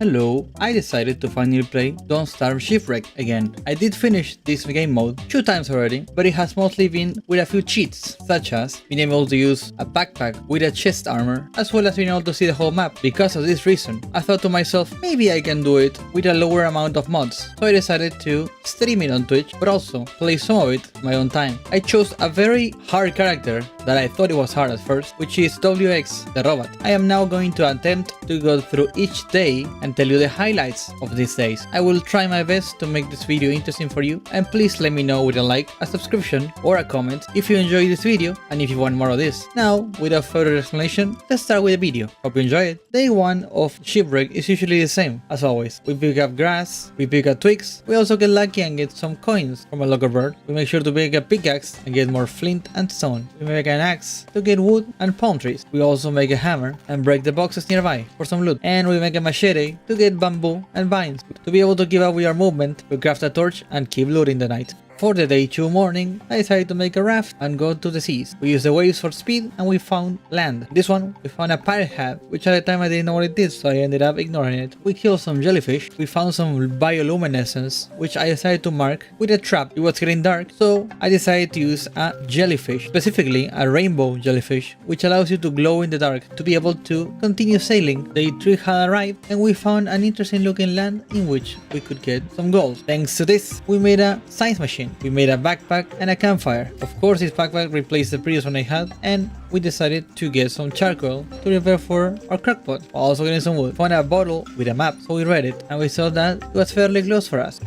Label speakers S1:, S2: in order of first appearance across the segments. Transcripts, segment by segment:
S1: Hello, I decided to finally play Don't Starve Shipwrecked again. I did finish this game mode 2 times already, but it has mostly been with a few cheats, such as being able to use a backpack with a chest armor, as well as being able to see the whole map. Because of this reason, I thought to myself, maybe I can do it with a lower amount of mods. So I decided to stream it on Twitch, but also play some of it my own time. I chose a very hard character that I thought it was hard at first, which is WX, the robot. I am now going to attempt to go through each day and tell you the highlights of these days. I will try my best to make this video interesting for you, and please let me know with a like, a subscription or a comment if you enjoyed this video and if you want more of this. Now, without further explanation, let's start with the video. Hope you enjoy it. Day 1 of Shipwreck is usually the same, as always. We pick up grass, we pick up twigs, we also get lucky and get some coins from a local bird. We make sure to pick a pickaxe and get more flint and stone. We make an axe to get wood and palm trees. We also make a hammer and break the boxes nearby for some loot. And we make a machete to get bamboo and vines. To be able to keep up with our movement, we craft a torch and keep looting the night. For the day 2 morning, I decided to make a raft and go to the seas. We used the waves for speed and we found land. This one, we found a pirate hat, which at the time I didn't know what it did, so I ended up ignoring it. We killed some jellyfish. We found some bioluminescence, which I decided to mark with a trap. It was getting dark, so I decided to use a jellyfish, specifically a rainbow jellyfish, which allows you to glow in the dark to be able to continue sailing. Day 3 had arrived and we found an interesting looking land in which we could get some gold. Thanks to this, we made a science machine. We made a backpack and a campfire. Of course, this backpack replaced the previous one I had, and we decided to get some charcoal to repair for our crockpot, while also getting some wood. Found a bottle with a map, so we read it, and we saw that it was fairly close for us.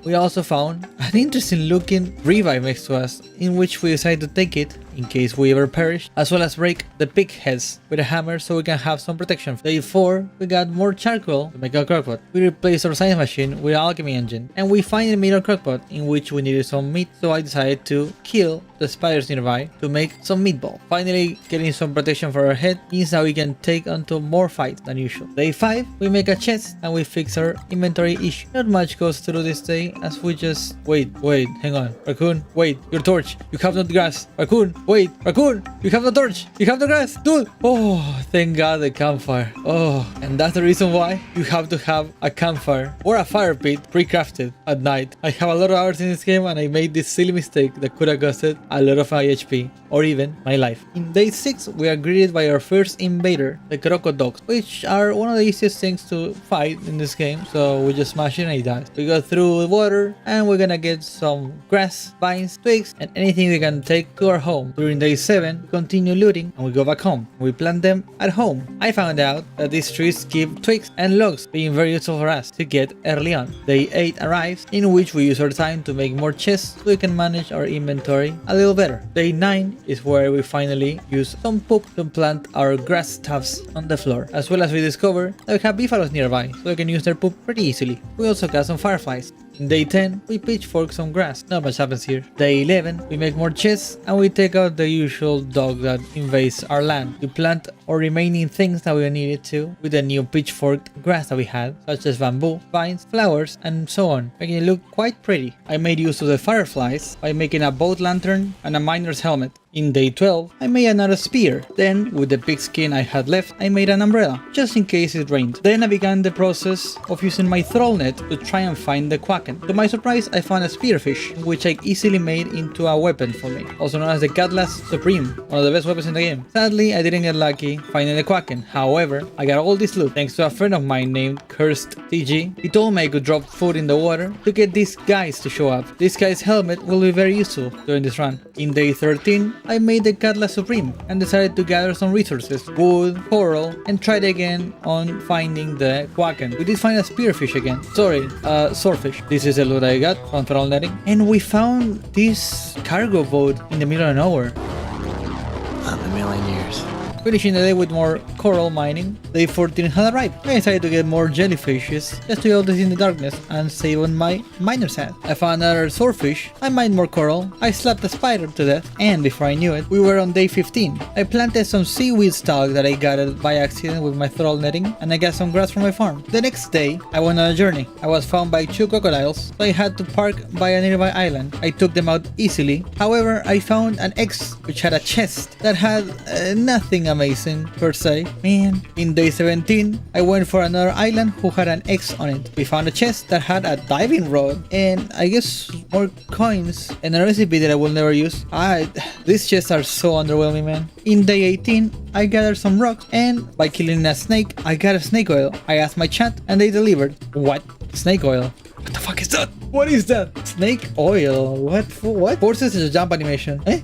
S1: We also found an interesting looking revive next to us, in which we decided to take it in case we ever perish, as well as break the pig heads with a hammer so we can have some protection. Day 4, we got more charcoal to make our crockpot. We replaced our science machine with an alchemy engine, and we finally made our crockpot in which we needed some meat, so I decided to kill the spiders nearby to make some meatball. Finally, getting some protection for our head means that we can take onto more fights than usual. Day 5, we make a chest and we fix our inventory issue. Not much goes through this day as we just wait, hang on. Raccoon, wait, your torch, you have no grass. Raccoon, wait, Raccoon, you have the torch, you have the grass, dude. Oh, thank God, the campfire. Oh, and that's the reason why you have to have a campfire or a fire pit pre-crafted at night. I have a lot of hours in this game and I made this silly mistake that could have costed a lot of my HP or even my life. In day 6, we are greeted by our first invader, the crocodiles, which are one of the easiest things to fight in this game, so we just smash it and he dies. We go through the water and we're gonna get some grass, vines, twigs, and anything we can take to our home. During day 7, we continue looting and we go back home. We plant them at home. I found out that these trees give twigs and logs, being very useful for us to get early on. Day 8 arrives, in which we use our time to make more chests so we can manage our inventory a little better. Day 9 is where we finally use some poop to plant our grass tufts on the floor, as well as we discover that we have buffalos nearby, so we can use their poop pretty easily. We also got some fireflies. In day 10, we pitchfork some grass. Not much happens here. Day 11, we make more chests and we take out the usual dog that invades our land. We plant our remaining things that we needed to with the new pitchforked grass that we had, such as bamboo, vines, flowers, and so on, making it look quite pretty. I made use of the fireflies by making a boat lantern and a miner's helmet. In day 12, I made another spear. Then, with the pig skin I had left, I made an umbrella, just in case it rained. Then I began the process of using my throw net to try and find the Kraken. To my surprise, I found a spearfish, which I easily made into a weapon for me, also known as the Cutlass Supreme, one of the best weapons in the game. Sadly, I didn't get lucky finding the Kraken. However, I got all this loot thanks to a friend of mine named Cursed TG. He told me I could drop food in the water to get these guys to show up. This guy's helmet will be very useful during this run. In day 13, I made the Cutlass Supreme and decided to gather some resources, wood, coral, and tried again on finding the Kraken. We did find a spearfish again. Sorry, swordfish. This is the loot I got from feral netting. And we found this cargo boat in the middle of nowhere.
S2: Not in a million years.
S1: Finishing the day with more coral mining, day 14 had arrived. I decided to get more jellyfishes just to be able to see in the darkness and save on my miner's hat. I found another swordfish, I mined more coral, I slapped a spider to death, and before I knew it, we were on day 15. I planted some seaweed stalk that I gathered by accident with my thrall netting, and I got some grass from my farm. The next day, I went on a journey. I was found by 2 crocodiles, so I had to park by a nearby island. I took them out easily. However, I found an X which had a chest that had nothing amazing per se. Man, in day 17, I went for another island who had an X on it. We found a chest that had a diving rod and I guess more coins and a recipe that I will never use. These chests are so underwhelming, man. In day 18, I gathered some rocks and by killing a snake, I got a snake oil. I asked my chat and they delivered. What? Snake oil? What the fuck is that? What is that? Snake oil? What? What? Forces is a jump animation. Eh?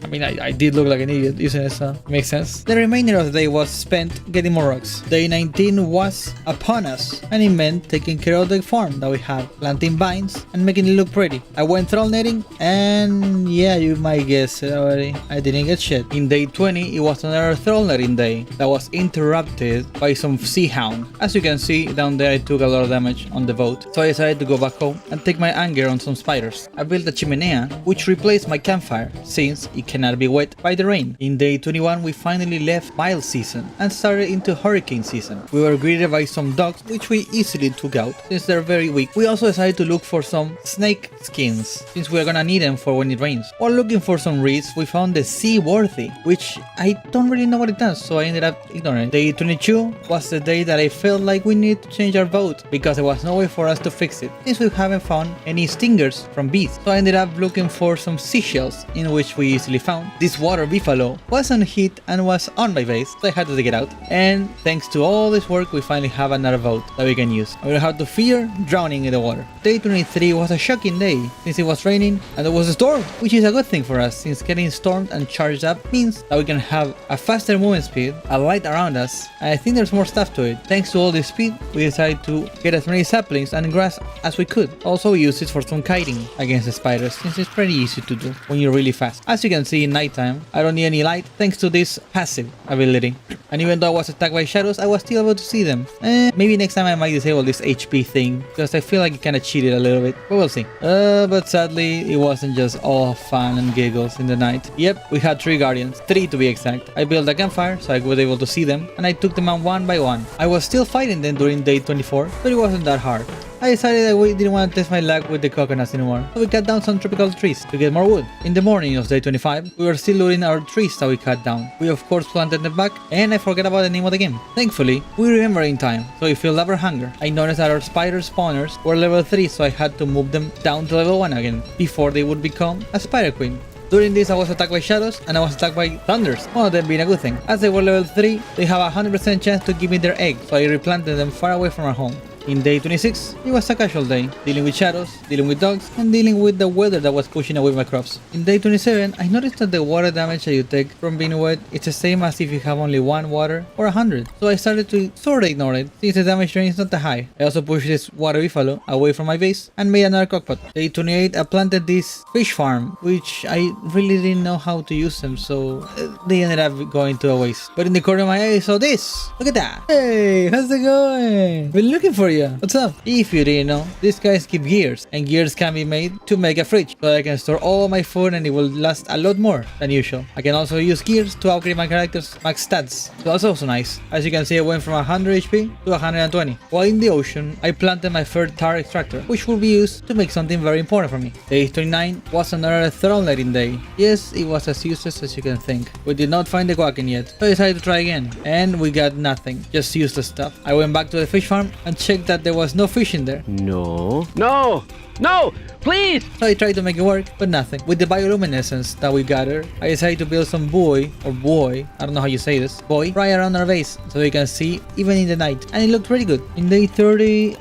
S1: I mean, I did look like an idiot using it, so makes sense. The remainder of the day was spent getting more rocks. Day 19 was upon us, and it meant taking care of the farm that we had, planting vines and making it look pretty. I went troll netting, and yeah, you might guess it already, I didn't get shit. In day 20, it was another troll netting day that was interrupted by some sea hound. As you can see down there, I took a lot of damage on the boat, so I decided to go back home and take my anger on some spiders. I built a chimenea, which replaced my campfire, since it cannot be wet by the rain. In day 21, we finally left mild season and started into hurricane season. We were greeted by some dogs, which we easily took out since they're very weak. We also decided to look for some snake skins, since we are gonna need them for when it rains. While looking for some reeds, we found the seaworthy, which I don't really know what it does, so I ended up ignoring it. Day 22 was the day that I felt like we needed to change our boat, because there was no way for us to fix it, since we haven't found any stingers from bees. So I ended up looking for some seashells, in which we easily found. This water buffalo was on heat and was on my base, so I had to take it out. And thanks to all this work, we finally have another boat that we can use. We don't have to fear drowning in the water. Day 23 was a shocking day, since it was raining and there was a storm, which is a good thing for us, since getting stormed and charged up means that we can have a faster movement speed, a light around us, and I think there's more stuff to it. Thanks to all this speed, we decided to get as many saplings and grass as we could. Also, we used it for some kiting against the spiders, since it's pretty easy to do when you're really fast. As you can see in nighttime, I don't need any light thanks to this passive ability. And even though I was attacked by shadows, I was still able to see them. Maybe next time I might disable this HP thing, because I feel like it kinda cheated a little bit, but we'll see. But sadly, it wasn't just all fun and giggles in the night. Yep, we had 3 guardians, 3 to be exact. I built a campfire so I was able to see them, and I took them on one by one. I was still fighting them during day 24, but it wasn't that hard. I decided that we didn't want to test my luck with the coconuts anymore, so we cut down some tropical trees to get more wood. In the morning of day 25, we were still looting our trees that we cut down. We of course planted them back, and I forgot about the name of the game. Thankfully, we remember in time, so we filled up our hunger. I noticed that our spider spawners were level 3, so I had to move them down to level 1 again, before they would become a spider queen. During this, I was attacked by shadows, and I was attacked by thunders, one of them being a good thing. As they were level 3, they have a 100% chance to give me their egg, so I replanted them far away from our home. In day 26, it was a casual day, dealing with shadows, dealing with dogs, and dealing with the weather that was pushing away my crops. In day 27, I noticed that the water damage that you take from being wet is the same as if you have only 1 water or 100, so I started to sort of ignore it, since the damage range is not that high. I also pushed this water buffalo away from my base and made another cockpot. Day 28, I planted this fish farm, which I really didn't know how to use them, so they ended up going to a waste. But in the corner of my eye, I saw this! Look at that! Hey, how's it going? Been looking for you. What's up? If you didn't know, these guys keep gears, and gears can be made to make a fridge, so I can store all my food and it will last a lot more than usual. I can also use gears to upgrade my character's max stats, so that's also nice. As you can see, I went from 100 HP to 120. While in the ocean, I planted my third tar extractor, which will be used to make something very important for me. Day 29 was another throne letting day. Yes, it was as useless as you can think. We did not find the Quacken yet, so I decided to try again, and we got nothing, just useless stuff. I went back to the fish farm and checked that there was no fish in there.
S3: No. No! No! Please!
S1: So I tried to make it work, but nothing. With the bioluminescence that we gathered, I decided to build some buoy, or buoy, I don't know how you say this, buoy, right around our base, so we can see even in the night. And it looked pretty good. In day 30,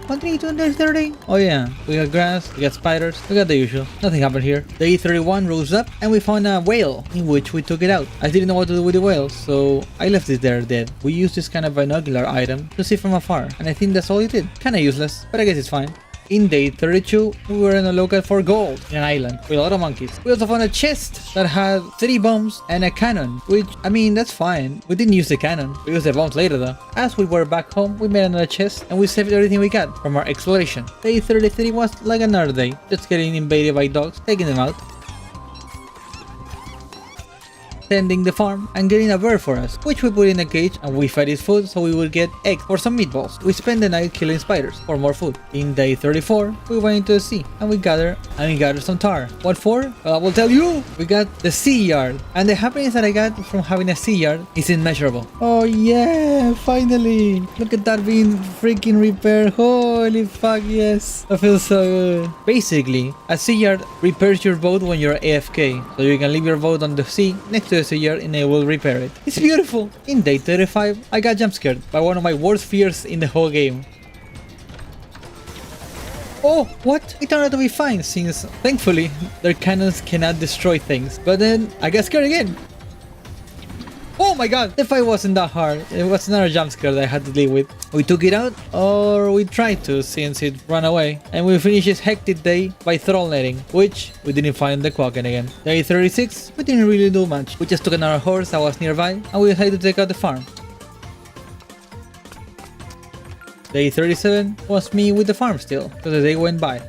S1: what did we do in day 30? Oh yeah, we got grass, we got spiders, we got the usual. Nothing happened here. Day 31 rose up, and we found a whale, in which we took it out. I didn't know what to do with the whale, so I left it there dead. We used this kind of binocular item to see from afar, and I think that's all it did. Kinda useless, but I guess it's fine. In day 32, we were in a lookout for gold in an island with a lot of monkeys. We also found a chest that had 3 bombs and a cannon, which, I mean, that's fine. We didn't use the cannon, we used the bombs later though. As we were back home, we made another chest and we saved everything we got from our exploration. Day 33 was like another day, just getting invaded by dogs, taking them out. tending the farm and getting a bird for us, which we put in a cage and we fed it food so we will get eggs or some meatballs. We spend the night killing spiders for more food. In day 34, we went into the sea and we gathered some tar. What for? Well, I will tell you. We got the sea yard, and the happiness that I got from having a sea yard is immeasurable. Oh yeah, finally! Look at that being freaking repaired. Holy fuck, yes. I feel so good. Basically, a sea yard repairs your boat when you're AFK, so you can leave your boat on the sea next to the sea yard and it will repair it. It's beautiful. In day 35, I got jump scared by one of my worst fears in the whole game. Oh, what? It turned out to be fine since, thankfully, their cannons cannot destroy things. But then, I got scared again. Oh my god, the fight wasn't that hard. It was another jump scare that I had to deal with. We took it out, or we tried to since it ran away. And we finished this hectic day by troll netting, which we didn't find the Quacken again. Day 36, we didn't really do much. We just took another horse that was nearby, and we decided to take out the farm. Day 37 was me with the farm still, so the day went by.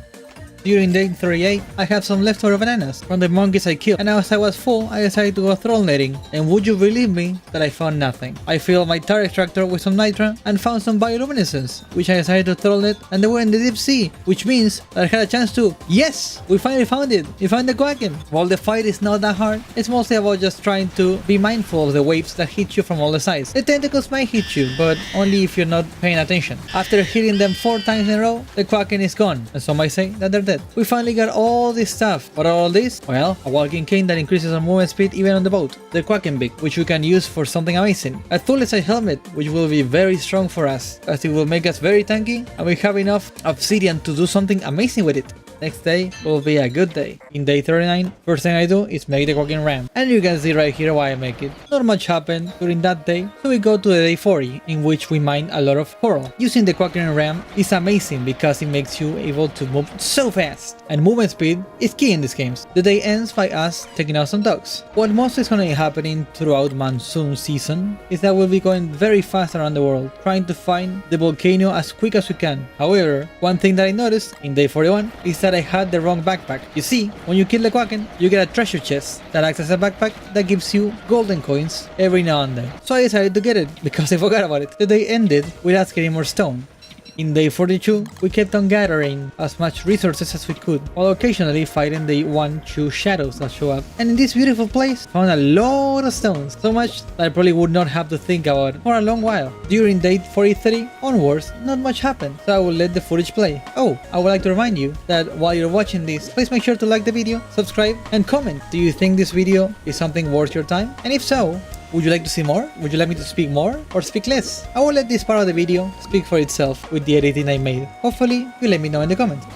S1: During day 38, I have some leftover bananas from the monkeys I killed, and as I was full, I decided to go troll netting, and would you believe me that I found nothing? I filled my tar extractor with some nitra and found some bioluminescence, which I decided to troll net, and they were in the deep sea, which means that I had a chance to, yes, we finally found it, we found the Quacken. While the fight is not that hard, it's mostly about just trying to be mindful of the waves that hit you from all the sides. The tentacles might hit you, but only if you're not paying attention. After hitting them 4 times in a row, the Quacken is gone, and some might say that they're dead. We finally got all this stuff. What are all this? Well, a walking cane that increases our movement speed even on the boat. The Quacken Beak, which we can use for something amazing. A tool-sized helmet, which will be very strong for us, as it will make us very tanky, and we have enough obsidian to do something amazing with it. Next day will be a good day. In day 39, first thing I do is make the Quacken ram. And you can see right here why I make it. Not much happened during that day, so we go to the day 40, in which we mine a lot of coral. Using the Quacken ram is amazing because it makes you able to move so fast. And movement speed is key in these games. The day ends by us taking out some dogs. What most is going to be happening throughout monsoon season is that we'll be going very fast around the world, trying to find the volcano as quick as we can. However, one thing that I noticed in day 41 is that I had the wrong backpack. You see, when you kill the Quacken, you get a treasure chest that acts as a backpack that gives you golden coins every now and then. So I decided to get it because I forgot about it. The day ended with us getting more stone. In day 42, we kept on gathering as much resources as we could, while occasionally fighting the 1-2 shadows that show up. And in this beautiful place, found a lot of stones, so much that I probably would not have to think about it for a long while. During day 43 onwards, not much happened, so I will let the footage play. Oh, I would like to remind you that while you're watching this, please make sure to like the video, subscribe, and comment. Do you think this video is something worth your time? And if so, would you like to see more? Would you like me to speak more or speak less? I will let this part of the video speak for itself with the editing I made. Hopefully, you let me know in the comments.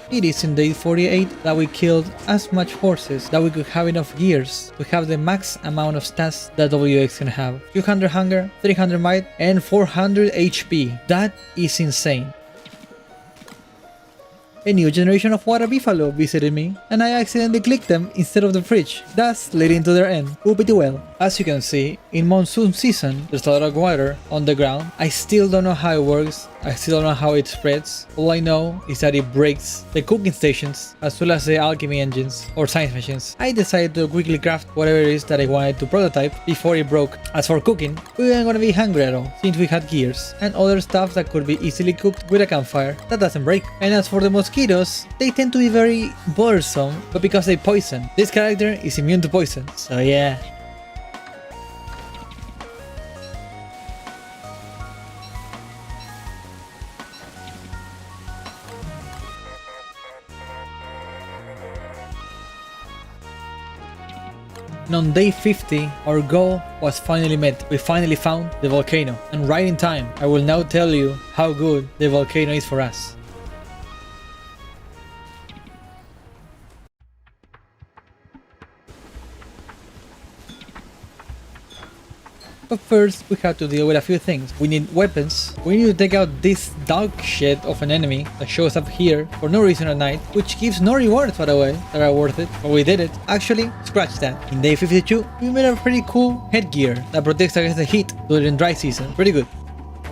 S1: It is in day 48 that we killed as much horses that we could have enough gears to have the max amount of stats that WX can have. 200 hunger, 300 might, and 400 HP. That is insane. A new generation of water buffalo visited me, and I accidentally clicked them instead of the fridge, thus leading to their end. Whoopity well. As you can see, in monsoon season, there's a lot of water on the ground. I still don't know how it works, I still don't know how it spreads. All I know is that it breaks the cooking stations, as well as the alchemy engines, or science machines. I decided to quickly craft whatever it is that I wanted to prototype before it broke. As for cooking, we weren't gonna be hungry at all, since we had gears, and other stuff that could be easily cooked with a campfire that doesn't break. And as for the mosquitoes, they tend to be very bothersome, but because they poison. This character is immune to poison, so yeah. And on day 50, our goal was finally met. We finally found the volcano. And right in time, I will now tell you how good the volcano is for us. But first, we have to deal with a few things. We need weapons. We need to take out this dog shit of an enemy that shows up here for no reason at night, which gives no rewards, by the way, that are worth it. But we did it. Actually, scratch that. In day 52, we made a pretty cool headgear that protects against the heat during dry season. Pretty good.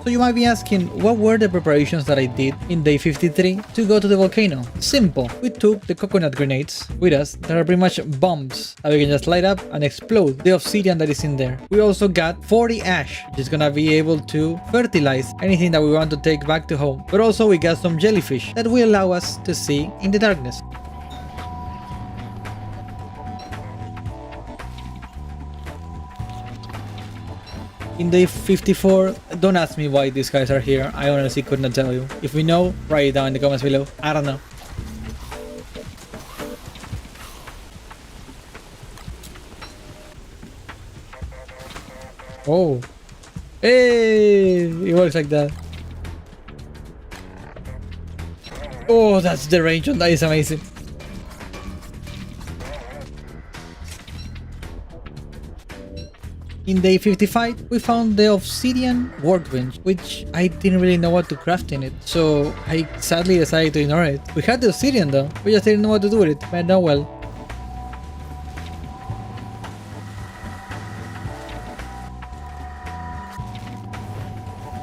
S1: So you might be asking, what were the preparations that I did in day 53 to go to the volcano? Simple. We took the coconut grenades with us that are pretty much bombs that we can just light up and explode the obsidian that is in there. We also got 40 ash, which is gonna be able to fertilize anything that we want to take back to home. But also we got some jellyfish that will allow us to see in the darkness. In day 54, don't ask me why these guys are here, I honestly could not tell you. If we know, write it down in the comments below. I don't know. Oh. Hey! It works like that. Oh, that's the range on that is amazing. In day 55, we found the obsidian workbench, which I didn't really know what to craft in it, so I sadly decided to ignore it. We had the obsidian though, we just didn't know what to do with it, but oh well.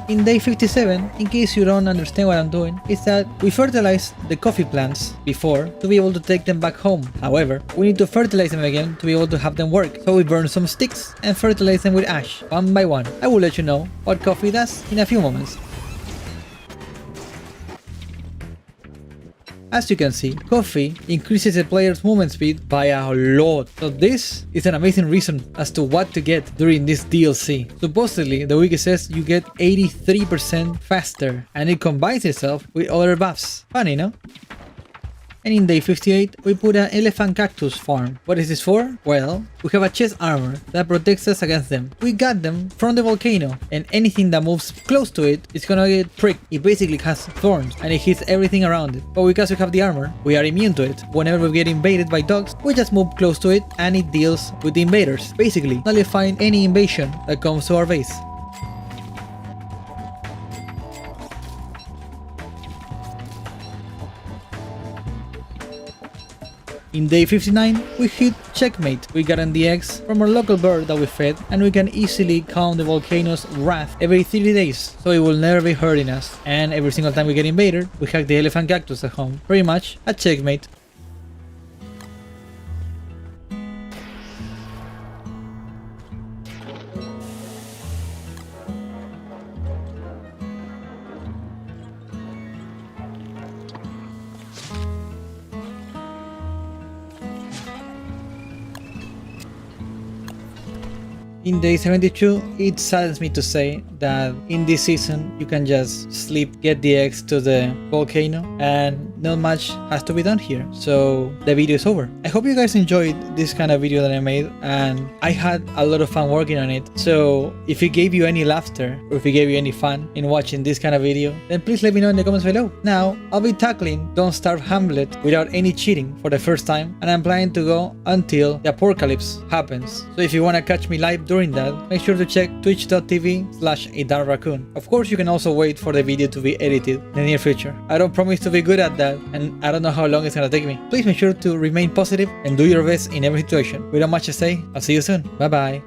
S1: In day 57, in case you don't understand what I'm doing, is that we fertilized the coffee plants before to be able to take them back home. However, we need to fertilize them again to be able to have them work. So we burn some sticks and fertilize them with ash, one by one. I will let you know what coffee does in a few moments. As you can see, coffee increases the player's movement speed by a lot, so this is an amazing reason as to what to get during this DLC. Supposedly, the wiki says you get 83% faster, and it combines itself with other buffs. Funny, no? And in day 58, we put an elephant cactus farm. What is this for? Well, we have a chest armor that protects us against them. We got them from the volcano, and anything that moves close to it is gonna get pricked. It basically has thorns, and it hits everything around it. But because we have the armor, we are immune to it. Whenever we get invaded by dogs, we just move close to it, and it deals with the invaders, basically nullifying any invasion that comes to our base. In day 59, we hit checkmate. We got the eggs from our local bird that we fed, and we can easily calm the volcano's wrath every 30 days, so it will never be hurting us. And every single time we get invaded, we hack the elephant cactus at home. Pretty much a checkmate. In day 72, it saddens me to say that in this season you can just sleep, get the eggs to the volcano, and not much has to be done here, so the video is over. I hope you guys enjoyed this kind of video that I made, and I had a lot of fun working on it, so if it gave you any laughter or if it gave you any fun in watching this kind of video, then please let me know in the comments below. Now, I'll be tackling Don't Starve Hamlet without any cheating for the first time, and I'm planning to go until the apocalypse happens, so if you want to catch me live during that, make sure to check twitch.tv/ADarkRaccoon. Of course, you can also wait for the video to be edited in the near future. I don't promise to be good at that, and I don't know how long it's gonna take me. Please make sure to remain positive and do your best in every situation. Without much to say, I'll see you soon. Bye bye.